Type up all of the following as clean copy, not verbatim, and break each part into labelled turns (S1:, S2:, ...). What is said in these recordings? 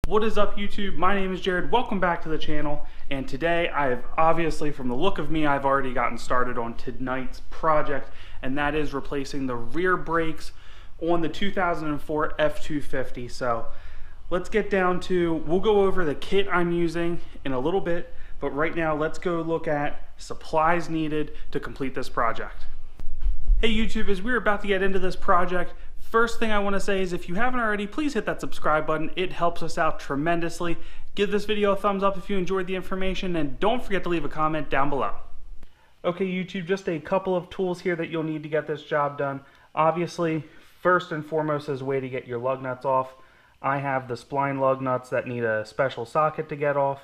S1: What is up, YouTube? My name is Jared. Welcome back to the channel. And today I have obviously, from the look of me, I've already gotten started on tonight's project, and that is replacing the rear brakes on the 2004 F250. So let's get down to, we'll go over the kit I'm using in a little bit, but right now let's go look at supplies needed to complete this project. Hey YouTube, as we're about to get into this project, first thing I want to say is if you haven't already, please hit that subscribe button. It helps us out tremendously. Give this video a thumbs up if you enjoyed the information, and don't forget to leave a comment down below. Okay YouTube, just a couple of tools here that you'll need to get this job done. Obviously, first and foremost is a way to get your lug nuts off. I have the spline lug nuts that need a special socket to get off.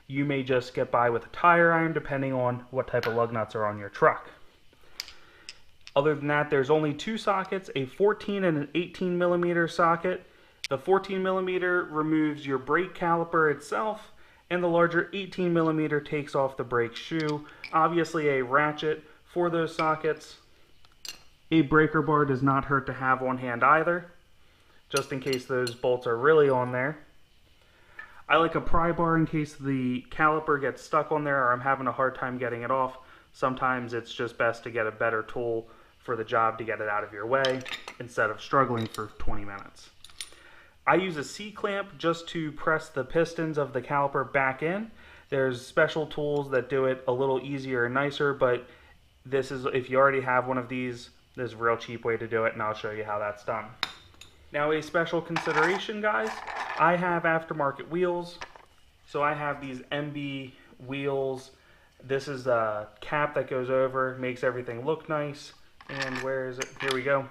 S1: You may just get by with a tire iron depending on what type of lug nuts are on your truck. Other than that, there's only two sockets, a 14 and an 18 millimeter socket. The 14 millimeter removes your brake caliper itself, and the larger 18 millimeter takes off the brake shoe. Obviously a ratchet for those sockets. A breaker bar does not hurt to have on hand either, just in case those bolts are really on there. I like a pry bar in case the caliper gets stuck on there or I'm having a hard time getting it off. Sometimes it's just best to get a better tool for the job to get it out of your way instead of struggling for 20 minutes. I use a C-clamp just to press the pistons of the caliper back in. There's special tools that do it a little easier and nicer, but this is, if you already have one of these, there's a real cheap way to do it, and I'll show you how that's done. Now, a special consideration, guys, I have aftermarket wheels. So I have these MB wheels. This is a cap that goes over, makes everything look nice. And where is it? Here we go.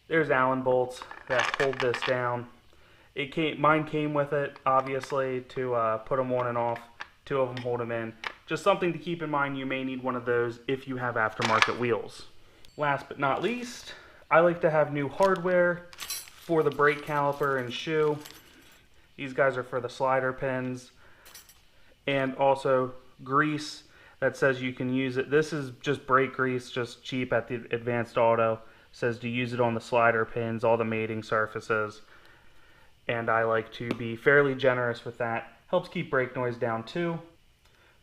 S1: There's Allen bolts that hold this down. Mine came with it, obviously, to put them on and off. Two of them hold them in. Just something to keep in mind, you may need one of those if you have aftermarket wheels. Last but not least, I like to have new hardware for the brake caliper and shoe. These guys are for the slider pins. And also grease that says you can use it. This is just brake grease, just cheap at the Advanced Auto. It says to use it on the slider pins, all the mating surfaces. And I like to be fairly generous with that. Helps keep brake noise down too.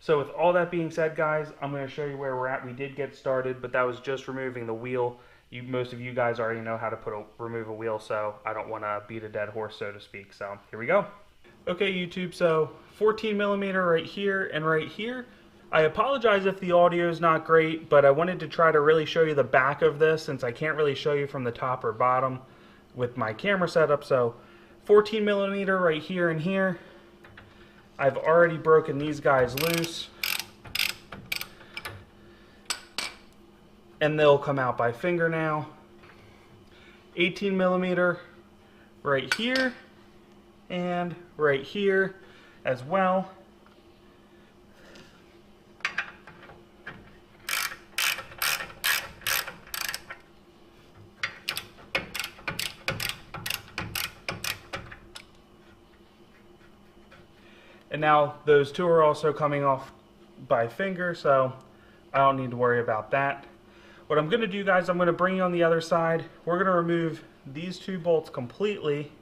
S1: So with all that being said, guys, I'm going to show you where we're at. We did get started, but that was just removing the wheel. Most of you guys already know how to remove a wheel, so I don't want to beat a dead horse, so to speak. So here we go. Okay, YouTube, so 14 millimeter right here and right here. I apologize if the audio is not great, but I wanted to try to really show you the back of this since I can't really show you from the top or bottom with my camera setup. So 14 millimeter right here and here. I've already broken these guys loose, and they'll come out by finger now. 18 millimeter right here and right here as well. And now those two are also coming off by finger, so I don't need to worry about that. What I'm going to do, guys, I'm going to bring you on the other side. We're going to remove these two bolts completely,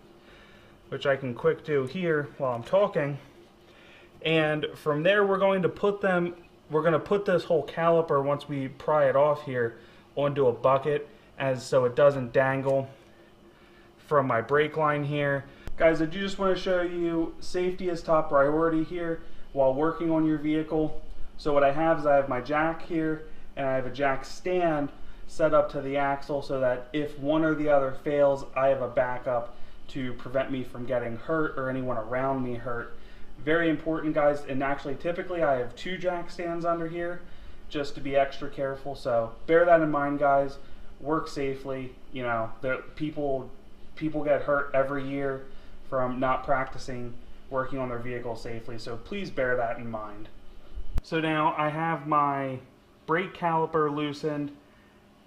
S1: which I can quick do here while I'm talking. And from there, we're going to put this whole caliper, once we pry it off here, onto a bucket so it doesn't dangle from my brake line here. Guys, I do just want to show you safety is top priority here while working on your vehicle. So what I have is I have my jack here, and I have a jack stand set up to the axle so that if one or the other fails, I have a backup to prevent me from getting hurt or anyone around me hurt. Very important, guys, and actually typically I have two jack stands under here just to be extra careful, so bear that in mind, guys. Work safely. You know, people get hurt every year from not practicing working on their vehicle safely, so please bear that in mind. So now I have my brake caliper loosened,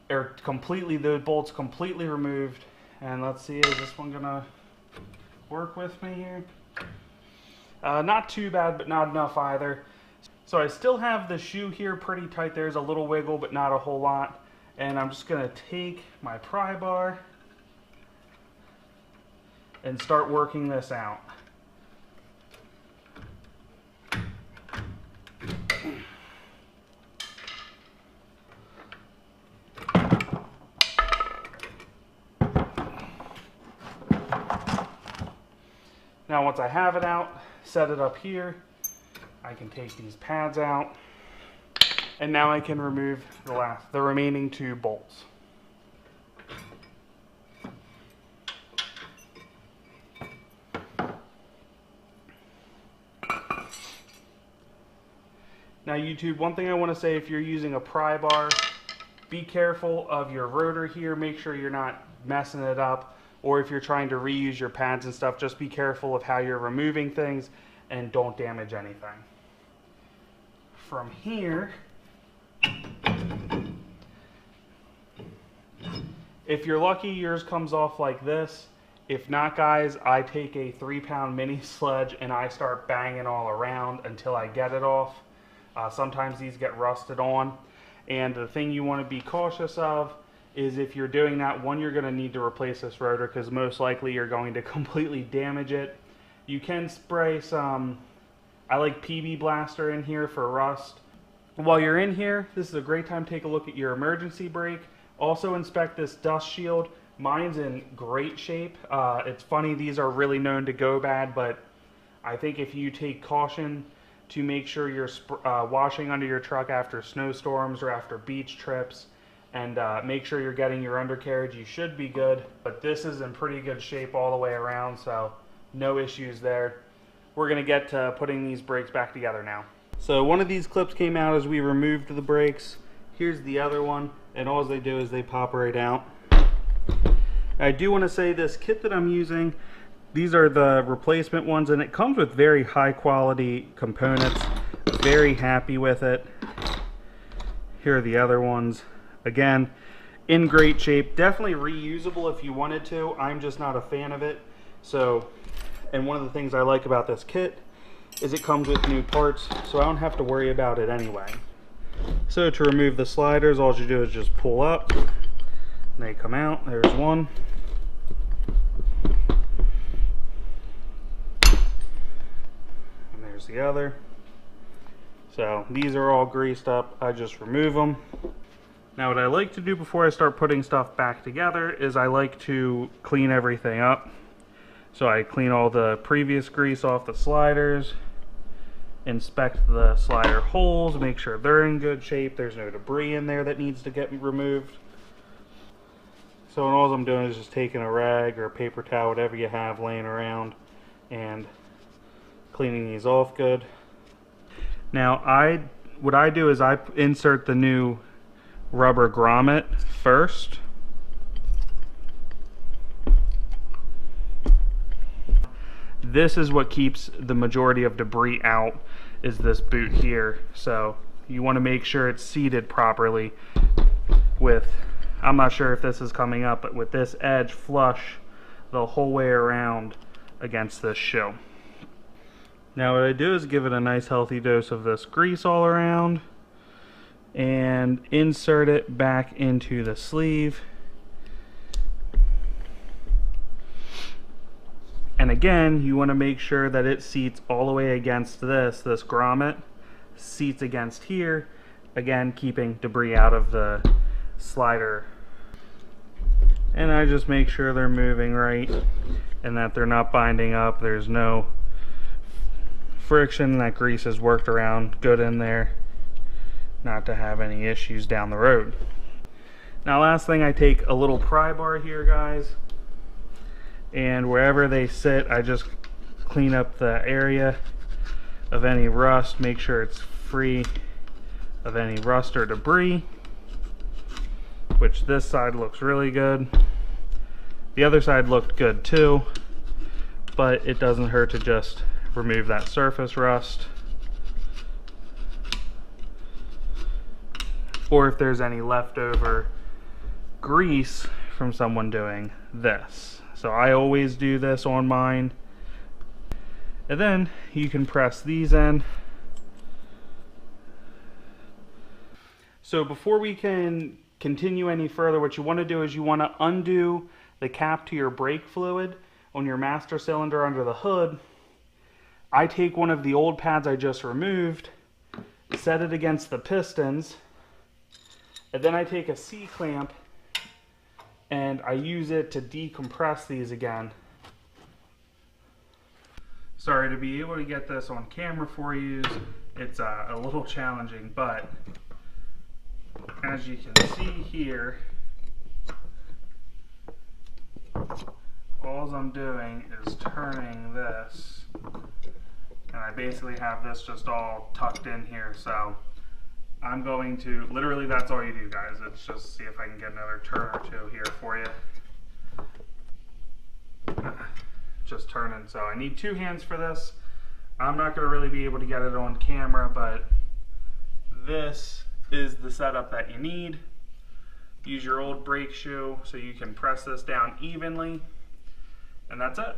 S1: or completely, the bolts completely removed, and let's see, is this one gonna work with me here? Not too bad, but not enough either. So I still have the shoe here pretty tight. There's a little wiggle, but not a whole lot. And I'm just gonna take my pry bar and start working this out. Now once I have it out, set it up here, I can take these pads out, and now I can remove the remaining 2 bolts. Now YouTube, one thing I want to say, if you're using a pry bar, be careful of your rotor here. Make sure you're not messing it up. Or if you're trying to reuse your pads and stuff, just be careful of how you're removing things and don't damage anything. From here, if you're lucky, yours comes off like this. If not, guys, I take a 3-pound mini sledge and I start banging all around until I get it off. Sometimes these get rusted on, and the thing you want to be cautious of is if you're doing that, one, you're going to need to replace this rotor because most likely you're going to completely damage it. You can spray some, I like PB Blaster in here for rust. While you're in here, this is a great time to take a look at your emergency brake. Also inspect this dust shield. Mine's in great shape. It's funny, these are really known to go bad, but I think if you take caution to make sure you're washing under your truck after snowstorms or after beach trips, and make sure you're getting your undercarriage, you should be good. But this is in pretty good shape all the way around, so no issues there. We're going to get to putting these brakes back together now. So one of these clips came out as we removed the brakes. Here's the other one, and all they do is they pop right out. I do want to say this kit that I'm using, these are the replacement ones, and it comes with very high quality components. Very happy with it. Here are the other ones. Again, in great shape. Definitely reusable if you wanted to. I'm just not a fan of it. So, and one of the things I like about this kit is it comes with new parts, so I don't have to worry about it anyway. So to remove the sliders, all you do is just pull up. They come out. There's one. And there's the other. So these are all greased up. I just remove them. Now what I like to do before I start putting stuff back together is I like to clean everything up. So I clean all the previous grease off the sliders, inspect the slider holes, make sure they're in good shape, there's no debris in there that needs to get removed. So all I'm doing is just taking a rag or a paper towel, whatever you have laying around, and cleaning these off good. Now what I do is I insert the new rubber grommet first. This is what keeps the majority of debris out, is this boot here. So you want to make sure it's seated properly with, I'm not sure if this is coming up, but with this edge flush the whole way around against this shoe. Now what I do is give it a nice healthy dose of this grease all around and insert it back into the sleeve. And again, you want to make sure that it seats all the way against this grommet, seats against here, again keeping debris out of the slider. And I just make sure they're moving right and that they're not binding up, there's no friction, that grease is worked around good in there, not to have any issues down the road. Now last thing, I take a little pry bar here, guys, and wherever they sit I just clean up the area of any rust, make sure it's free of any rust or debris, which this side looks really good. The other side looked good too, but it doesn't hurt to just remove that surface rust, or if there's any leftover grease from someone doing this. So I always do this on mine. And then you can press these in. So before we can continue any further, what you want to do is you want to undo the cap to your brake fluid on your master cylinder under the hood. I take one of the old pads I just removed, set it against the pistons, and then I take a C-clamp and I use it to decompress these again. Sorry, to be able to get this on camera for you, it's a little challenging, but as you can see here, all I'm doing is turning this, and I basically have this just all tucked in here. So I'm going to, literally that's all you do, guys. It's just see if I can get another turn or two here for you. Just turning. So I need two hands for this. I'm not going to really be able to get it on camera, but this is the setup that you need. Use your old brake shoe so you can press this down evenly, and that's it.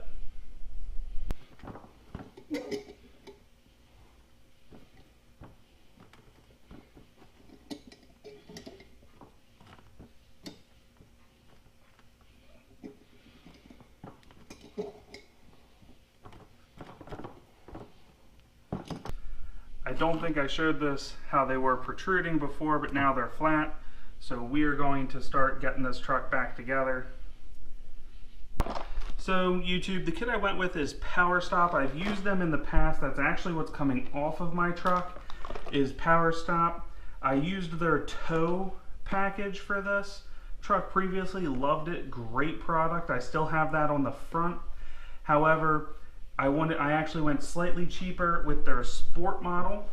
S1: I don't think I showed this how they were protruding before, but now they're flat. So we are going to start getting this truck back together. So YouTube, the kit I went with is PowerStop. I've used them in the past. That's actually what's coming off of my truck is PowerStop. I used their tow package for this truck previously, loved it, great product. I still have that on the front. However, I actually went slightly cheaper with their sport model.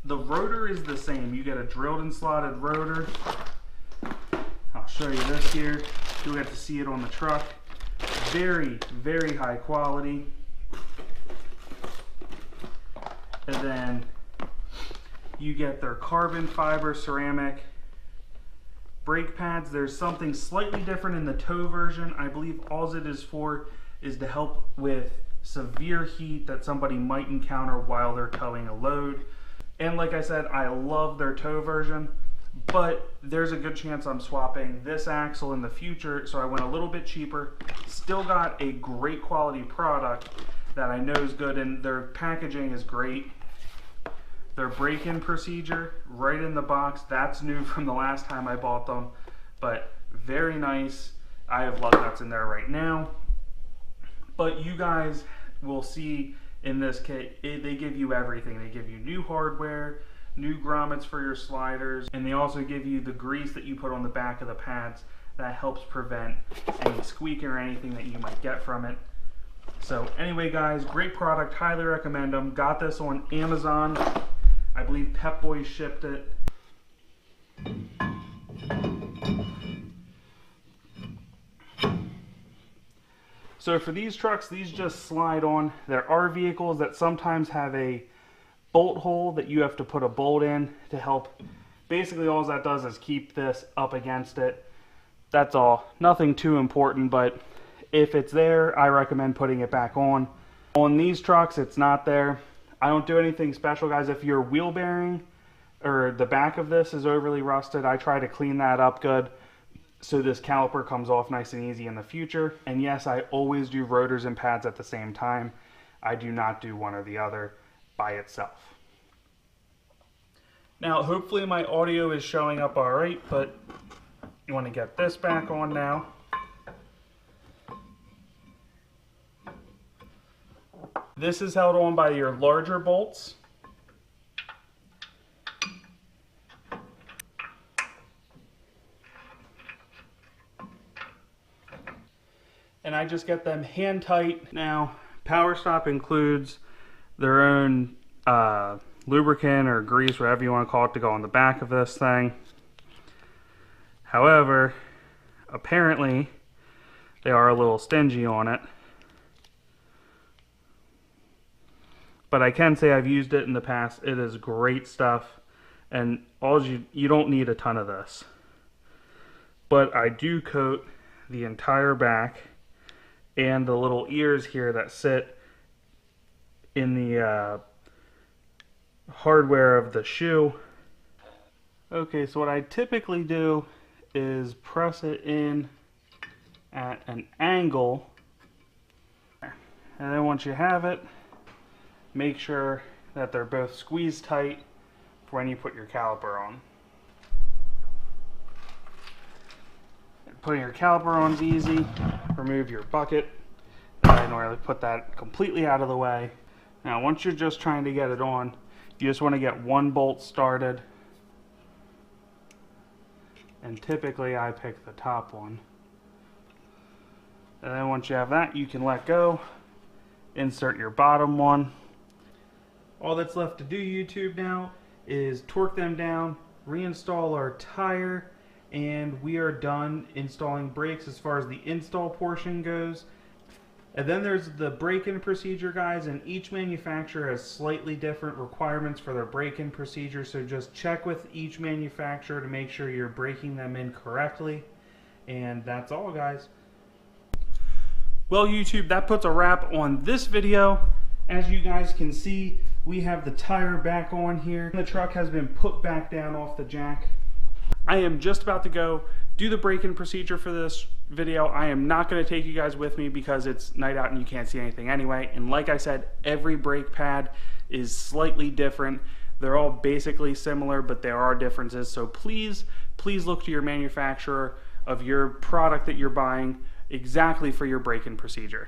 S1: The rotor is the same. You get a drilled and slotted rotor. I'll show you this here. You'll get to see it on the truck. Very, very high quality. And then you get their carbon fiber ceramic brake pads. There's something slightly different in the tow version. I believe all it is for is to help with severe heat that somebody might encounter while they're towing a load. And like I said, I love their tow version, but there's a good chance I'm swapping this axle in the future, so I went a little bit cheaper. Still got a great quality product that I know is good, and their packaging is great. Their break-in procedure right in the box, that's new from the last time I bought them, but very nice. I have lug nuts in there right now. But you guys will see in this kit, they give you everything. They give you new hardware, new grommets for your sliders, and they also give you the grease that you put on the back of the pads that helps prevent any squeaking or anything that you might get from it. So anyway guys, great product, highly recommend them. Got this on Amazon. I believe Pep Boys shipped it. So for these trucks, these just slide on. There are vehicles that sometimes have a bolt hole that you have to put a bolt in to help. Basically all that does is keep this up against it. That's all. Nothing too important, but if it's there, I recommend putting it back on. On these trucks, it's not there. I don't do anything special, guys. If your wheel bearing or the back of this is overly rusted, I try to clean that up good, so this caliper comes off nice and easy in the future. And yes, I always do rotors and pads at the same time. I do not do one or the other by itself. Now, hopefully my audio is showing up all right, but you want to get this back on now. This is held on by your larger bolts. And I just get them hand tight. Now, PowerStop includes their own lubricant or grease, whatever you want to call it, to go on the back of this thing. However, apparently they are a little stingy on it. But I can say I've used it in the past. It is great stuff, and you don't need a ton of this. But I do coat the entire back and the little ears here that sit in the hardware of the shoe. Okay, so what I typically do is press it in at an angle, and then once you have it, make sure that they're both squeezed tight for when you put your caliper on. Putting your caliper on is easy. Remove your bucket. I normally put that completely out of the way. Now once you're just trying to get it on, you just want to get one bolt started, and typically I pick the top one. And then once you have that, you can let go, insert your bottom one. All that's left to do, YouTube, now is torque them down, reinstall our tire, and we are done installing brakes as far as the install portion goes. And then there's the break-in procedure, guys, and each manufacturer has slightly different requirements for their break-in procedure, so just check with each manufacturer to make sure you're breaking them in correctly. And that's all, guys. Well, YouTube, that puts a wrap on this video. As you guys can see, we have the tire back on here. The truck has been put back down off the jack. I am just about to go do the break-in procedure for this video. I am not going to take you guys with me because it's night out and you can't see anything anyway. And like I said, every brake pad is slightly different. They're all basically similar, but there are differences. So please look to your manufacturer of your product that you're buying exactly for your break-in procedure.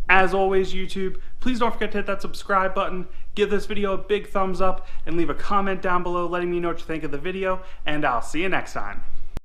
S1: As always, YouTube, please don't forget to hit that subscribe button, give this video a big thumbs up, and leave a comment down below letting me know what you think of the video, and I'll see you next time.